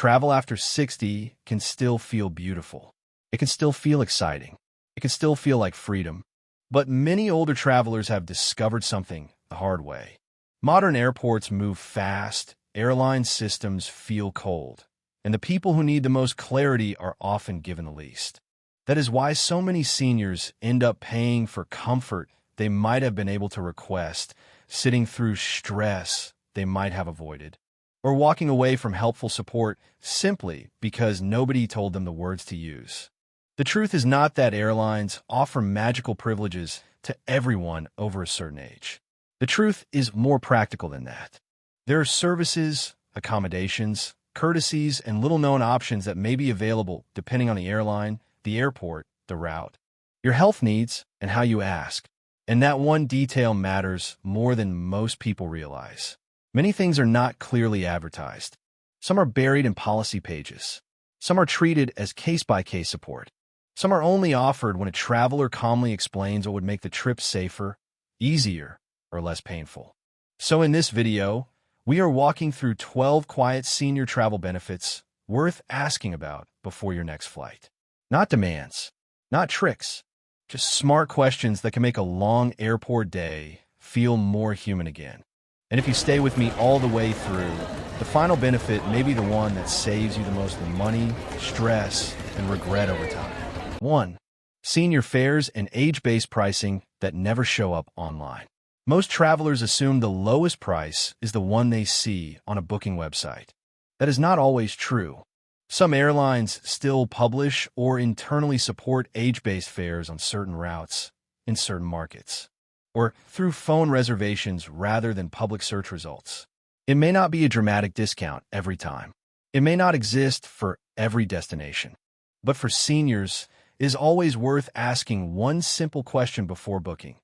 Travel after 60 can still feel beautiful. It can still feel exciting. It can still feel like freedom. But many older travelers have discovered something the hard way. Modern airports move fast, airline systems feel cold, and the people who need the most clarity are often given the least. That is why so many seniors end up paying for comfort they might have been able to request, sitting through stress they might have avoided, or walking away from helpful support simply because nobody told them the words to use. The truth is not that airlines offer magical privileges to everyone over a certain age. The truth is more practical than that. There are services, accommodations, courtesies, and little-known options that may be available depending on the airline, the airport, the route, your health needs, and how you ask. And that one detail matters more than most people realize. Many things are not clearly advertised. Some are buried in policy pages. Some are treated as case-by-case support. Some are only offered when a traveler calmly explains what would make the trip safer, easier, or less painful. So in this video, we are walking through 12 quiet senior travel benefits worth asking about before your next flight. Not demands, not tricks, just smart questions that can make a long airport day feel more human again. And if you stay with me all the way through, the final benefit may be the one that saves you the most money, stress, and regret over time. 1. Senior fares and age-based pricing that never show up online. Most travelers assume the lowest price is the one they see on a booking website. That is not always true. Some airlines still publish or internally support age-based fares on certain routes in certain markets, or through phone reservations rather than public search results. It may not be a dramatic discount every time. It may not exist for every destination. But for seniors, it is always worth asking one simple question before booking.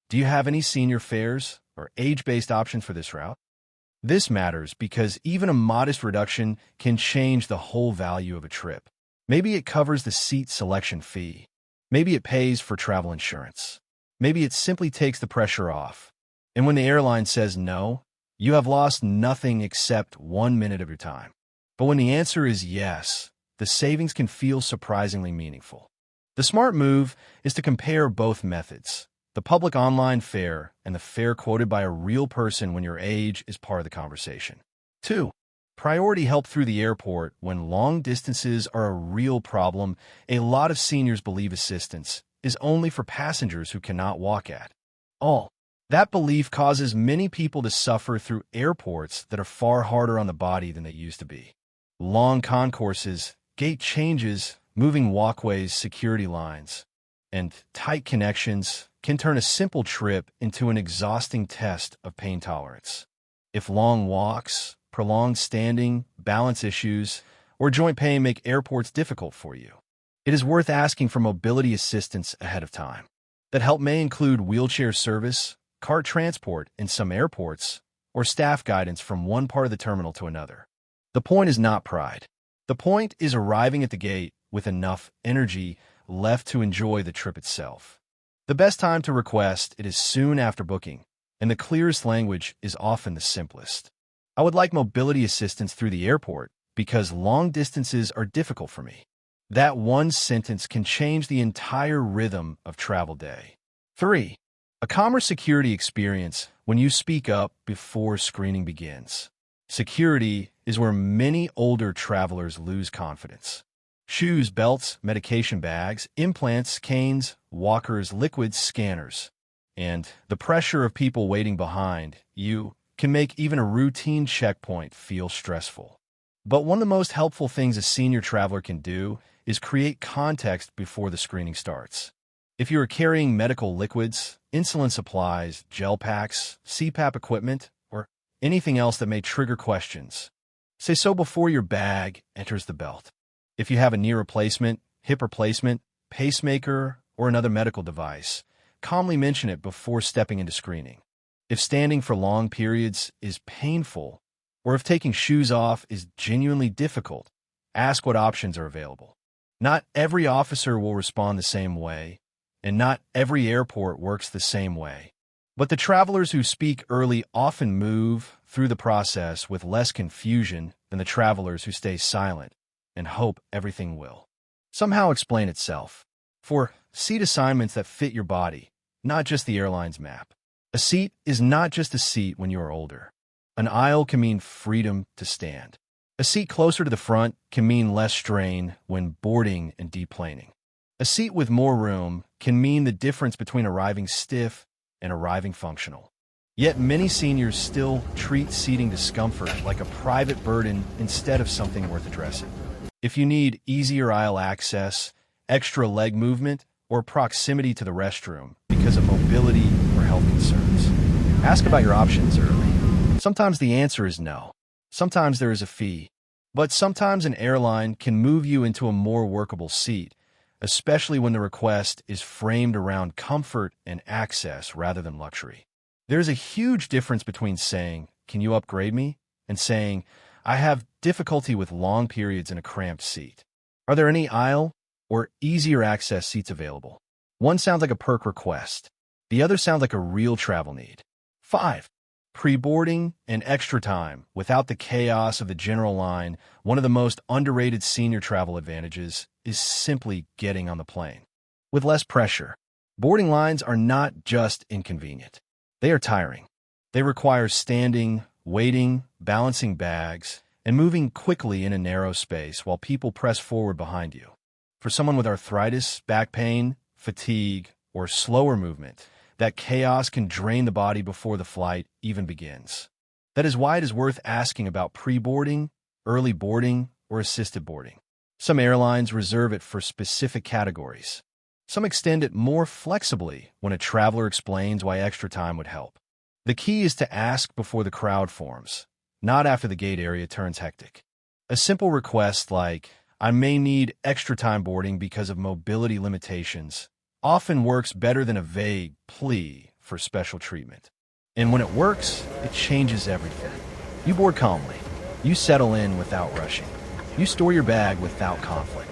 Do you have any senior fares or age-based options for this route? This matters because even a modest reduction can change the whole value of a trip. Maybe it covers the seat selection fee. Maybe it pays for travel insurance. Maybe it simply takes the pressure off. And when the airline says no, you have lost nothing except 1 minute of your time. But when the answer is yes, the savings can feel surprisingly meaningful. The smart move is to compare both methods, the public online fare and the fare quoted by a real person when your age is part of the conversation. 2. Priority help through the airport when long distances are a real problem. A lot of seniors believe assistance is only for passengers who cannot walk at all. That belief causes many people to suffer through airports that are far harder on the body than they used to be. Long concourses, gate changes, moving walkways, security lines, and tight connections can turn a simple trip into an exhausting test of pain tolerance. If long walks, prolonged standing, balance issues, or joint pain make airports difficult for you, it is worth asking for mobility assistance ahead of time. That help may include wheelchair service, cart transport in some airports, or staff guidance from one part of the terminal to another. The point is not pride. The point is arriving at the gate with enough energy left to enjoy the trip itself. The best time to request it is soon after booking, and the clearest language is often the simplest. I would like mobility assistance through the airport because long distances are difficult for me. That one sentence can change the entire rhythm of travel day. 3. A calmer security experience when you speak up before screening begins. Security is where many older travelers lose confidence. Shoes, belts, medication bags, implants, canes, walkers, liquids, scanners. And the pressure of people waiting behind you can make even a routine checkpoint feel stressful. But one of the most helpful things a senior traveler can do is create context before the screening starts. If you are carrying medical liquids, insulin supplies, gel packs, CPAP equipment, or anything else that may trigger questions, say so before your bag enters the belt. If you have a knee replacement, hip replacement, pacemaker, or another medical device, calmly mention it before stepping into screening. If standing for long periods is painful, or if taking shoes off is genuinely difficult, ask what options are available. Not every officer will respond the same way, and not every airport works the same way. But the travelers who speak early often move through the process with less confusion than the travelers who stay silent and hope everything will somehow explain itself. For seat assignments that fit your body, not just the airline's map. A seat is not just a seat when you are older. An aisle can mean freedom to stand. A seat closer to the front can mean less strain when boarding and deplaning. A seat with more room can mean the difference between arriving stiff and arriving functional. Yet many seniors still treat seating discomfort like a private burden instead of something worth addressing. If you need easier aisle access, extra leg movement, or proximity to the restroom because of mobility or health concerns, ask about your options early. Sometimes the answer is no. Sometimes there is a fee. But sometimes an airline can move you into a more workable seat, especially when the request is framed around comfort and access rather than luxury. There's a huge difference between saying, "Can you upgrade me?" and saying, "I have difficulty with long periods in a cramped seat. Are there any aisle or easier access seats available?" One sounds like a perk request. The other sounds like a real travel need. 5. Pre-boarding and extra time without the chaos of the general line. One of the most underrated senior travel advantages is simply getting on the plane with less pressure. Boarding lines are not just inconvenient. They are tiring. They require standing, waiting, balancing bags, and moving quickly in a narrow space while people press forward behind you. For someone with arthritis, back pain, fatigue, or slower movement, that chaos can drain the body before the flight even begins. That is why it is worth asking about pre-boarding, early boarding, or assisted boarding. Some airlines reserve it for specific categories. Some extend it more flexibly when a traveler explains why extra time would help. The key is to ask before the crowd forms, not after the gate area turns hectic. A simple request like, "I may need extra time boarding because of mobility limitations," often works better than a vague plea for special treatment. And when it works, it changes everything. You board calmly. You settle in without rushing. You store your bag without conflict.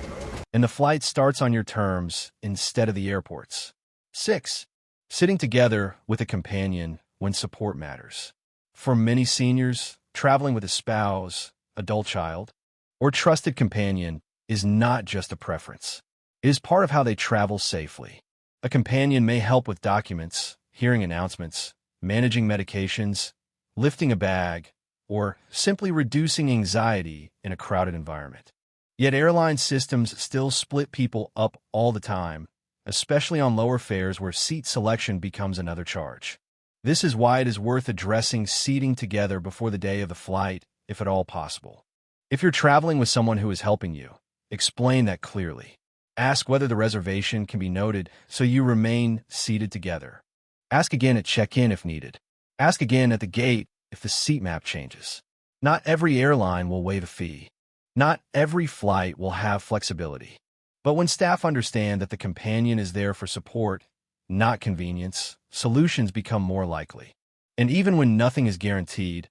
And the flight starts on your terms instead of the airport's. 6. Sitting together with a companion when support matters. For many seniors, traveling with a spouse, adult child, or trusted companion is not just a preference. It is part of how they travel safely. A companion may help with documents, hearing announcements, managing medications, lifting a bag, or simply reducing anxiety in a crowded environment. Yet airline systems still split people up all the time, especially on lower fares where seat selection becomes another charge. This is why it is worth addressing seating together before the day of the flight, if at all possible. If you're traveling with someone who is helping you, explain that clearly. Ask whether the reservation can be noted so you remain seated together. Ask again at check-in if needed. Ask again at the gate if the seat map changes. Not every airline will waive a fee. Not every flight will have flexibility. But when staff understand that the companion is there for support, not convenience, solutions become more likely. And even when nothing is guaranteed,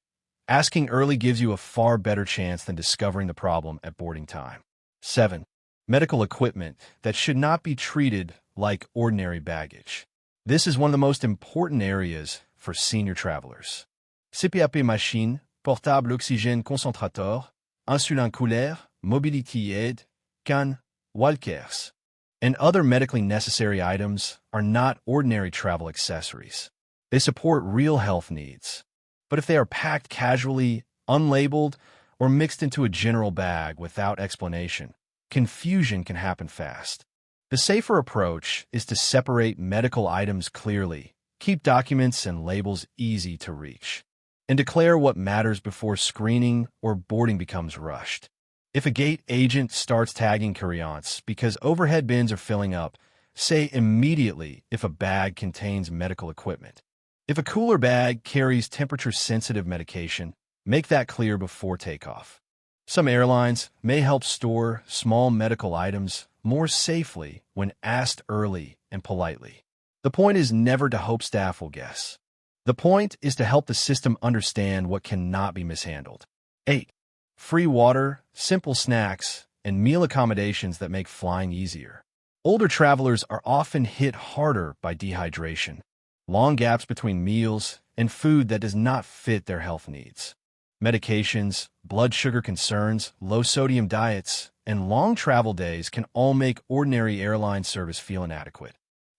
asking early gives you a far better chance than discovering the problem at boarding time. 7. Medical equipment that should not be treated like ordinary baggage. This is one of the most important areas for senior travelers. CPAP machine, portable oxygène concentrateur, insulin coulaire, mobility aid, can, walkers, and other medically necessary items are not ordinary travel accessories. They support real health needs. But if they are packed casually, unlabeled, or mixed into a general bag without explanation, confusion can happen fast. The safer approach is to separate medical items clearly, keep documents and labels easy to reach, and declare what matters before screening or boarding becomes rushed. If a gate agent starts tagging carry-ons because overhead bins are filling up, say immediately if a bag contains medical equipment. If a cooler bag carries temperature-sensitive medication, make that clear before takeoff. Some airlines may help store small medical items more safely when asked early and politely. The point is never to hope staff will guess. The point is to help the system understand what cannot be mishandled. 8. Free water, simple snacks, and meal accommodations that make flying easier. Older travelers are often hit harder by dehydration. long gaps between meals, and food that does not fit their health needs. Medications, blood sugar concerns, low-sodium diets, and long travel days can all make ordinary airline service feel inadequate.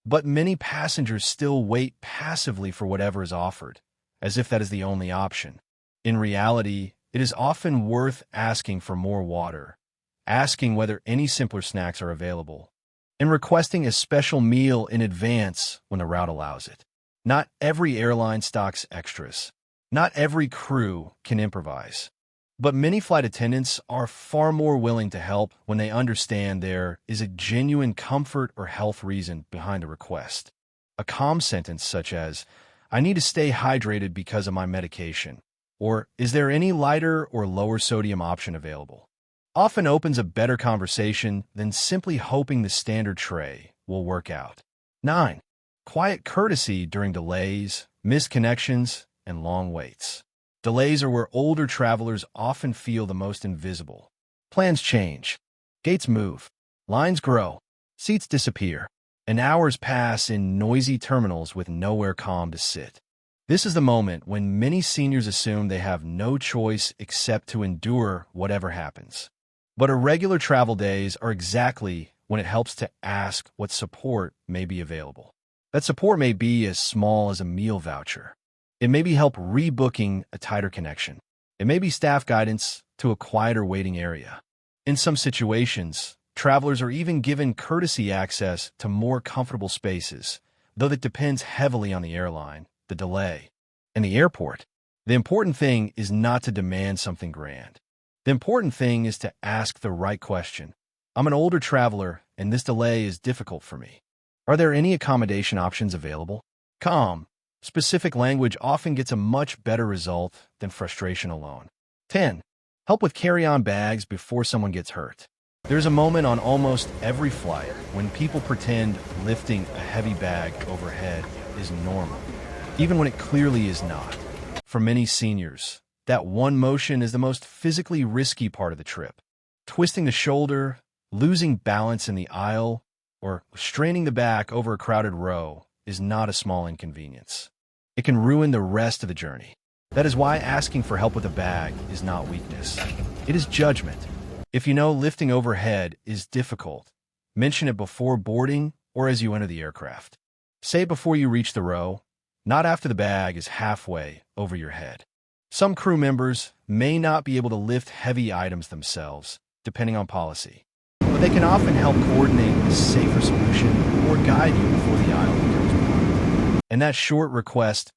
But many passengers still wait passively for whatever is offered, as if that is the only option. In reality, it is often worth asking for more water, asking whether any simpler snacks are available, and requesting a special meal in advance when the route allows it. Not every airline stocks extras. Not every crew can improvise. But many flight attendants are far more willing to help when they understand there is a genuine comfort or health reason behind the request. A calm sentence such as, "I need to stay hydrated because of my medication," or "Is there any lighter or lower sodium option available?" often opens a better conversation than simply hoping the standard tray will work out. 9. Quiet courtesy during delays, missed connections, and long waits. Delays are where older travelers often feel the most invisible. Plans change. Gates move. Lines grow. Seats disappear. And hours pass in noisy terminals with nowhere calm to sit. This is the moment when many seniors assume they have no choice except to endure whatever happens. But irregular travel days are exactly when it helps to ask what support may be available. That support may be as small as a meal voucher. It may be help rebooking a tighter connection. It may be staff guidance to a quieter waiting area. In some situations, travelers are even given courtesy access to more comfortable spaces, though that depends heavily on the airline, the delay, and the airport. The important thing is not to demand something grand. The important thing is to ask the right question. I'm an older traveler, and this delay is difficult for me. Are there any accommodation options available? Calm, specific language often gets a much better result than frustration alone. 10. Help with carry-on bags before someone gets hurt. There's a moment on almost every flight when people pretend lifting a heavy bag overhead is normal, even when it clearly is not. For many seniors, that one motion is the most physically risky part of the trip. Twisting the shoulder, losing balance in the aisle, or straining the back over a crowded row is not a small inconvenience. It can ruin the rest of the journey. That is why asking for help with a bag is not weakness. It is judgment. If you know lifting overhead is difficult, mention it before boarding or as you enter the aircraft. Say it before you reach the row, not after the bag is halfway over your head. Some crew members may not be able to lift heavy items themselves, depending on policy, but they can often help coordinate a safer solution or guide you before the aisle becomes blocked. And that short request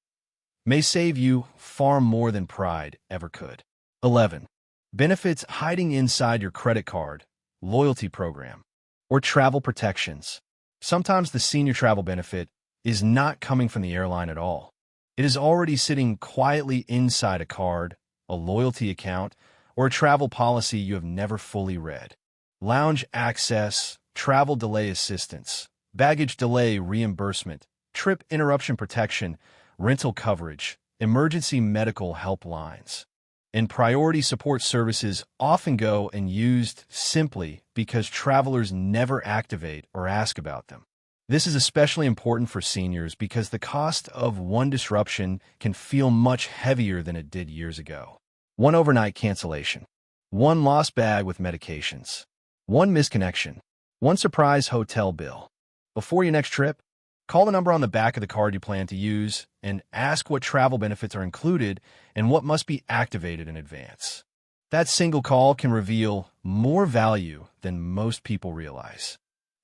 may save you far more than pride ever could. 11. Benefits hiding inside your credit card, loyalty program, or travel protections. Sometimes the senior travel benefit is not coming from the airline at all. It is already sitting quietly inside a card, a loyalty account, or a travel policy you have never fully read. Lounge access, travel delay assistance, baggage delay reimbursement, trip interruption protection, rental coverage, emergency medical helplines, and priority support services often go unused simply because travelers never activate or ask about them. This is especially important for seniors because the cost of one disruption can feel much heavier than it did years ago. One overnight cancellation, one lost bag with medications, one misconnection, one surprise hotel bill. Before your next trip, call the number on the back of the card you plan to use and ask what travel benefits are included and what must be activated in advance. That single call can reveal more value than most people realize.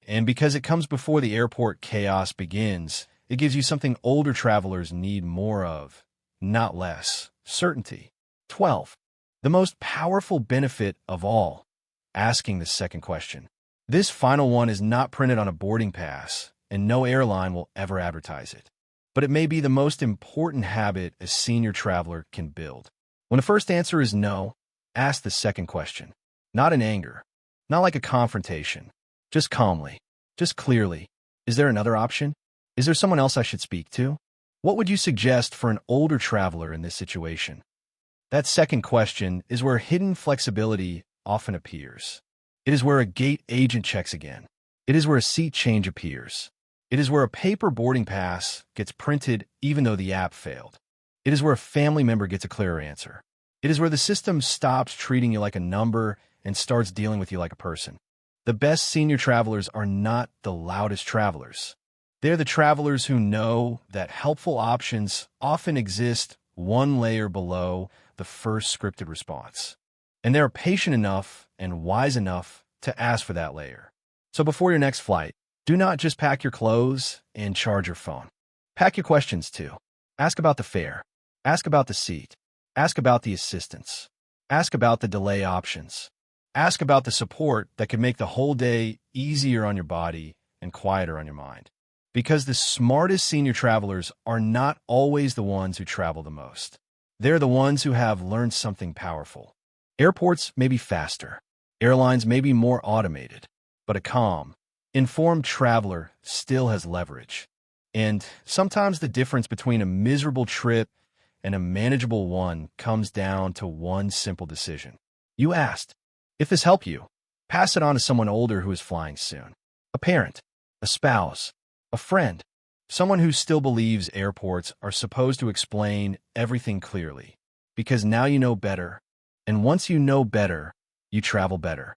And because it comes before the airport chaos begins, it gives you something older travelers need more of, not less: certainty. 12. The most powerful benefit of all: asking the second question. This final one is not printed on a boarding pass, and no airline will ever advertise it. But it may be the most important habit a senior traveler can build. When the first answer is no, ask the second question. Not in anger, not like a confrontation, just calmly, just clearly. Is there another option? Is there someone else I should speak to? What would you suggest for an older traveler in this situation? That second question is where hidden flexibility often appears. It is where a gate agent checks again. It is where a seat change appears. It is where a paper boarding pass gets printed even though the app failed. It is where a family member gets a clearer answer. It is where the system stops treating you like a number and starts dealing with you like a person. The best senior travelers are not the loudest travelers. They're the travelers who know that helpful options often exist one layer below the first scripted response. And they're patient enough and wise enough to ask for that layer. So before your next flight, do not just pack your clothes and charge your phone. Pack your questions too. Ask about the fare. Ask about the seat. Ask about the assistance. Ask about the delay options. Ask about the support that could make the whole day easier on your body and quieter on your mind. Because the smartest senior travelers are not always the ones who travel the most. They're the ones who have learned something powerful. Airports may be faster. Airlines may be more automated. But a calm, informed traveler still has leverage. And sometimes the difference between a miserable trip and a manageable one comes down to one simple decision. You asked, if this helped you, pass it on to someone older who is flying soon. A parent, a spouse, a friend, someone who still believes airports are supposed to explain everything clearly. Because now you know better, and once you know better, you travel better.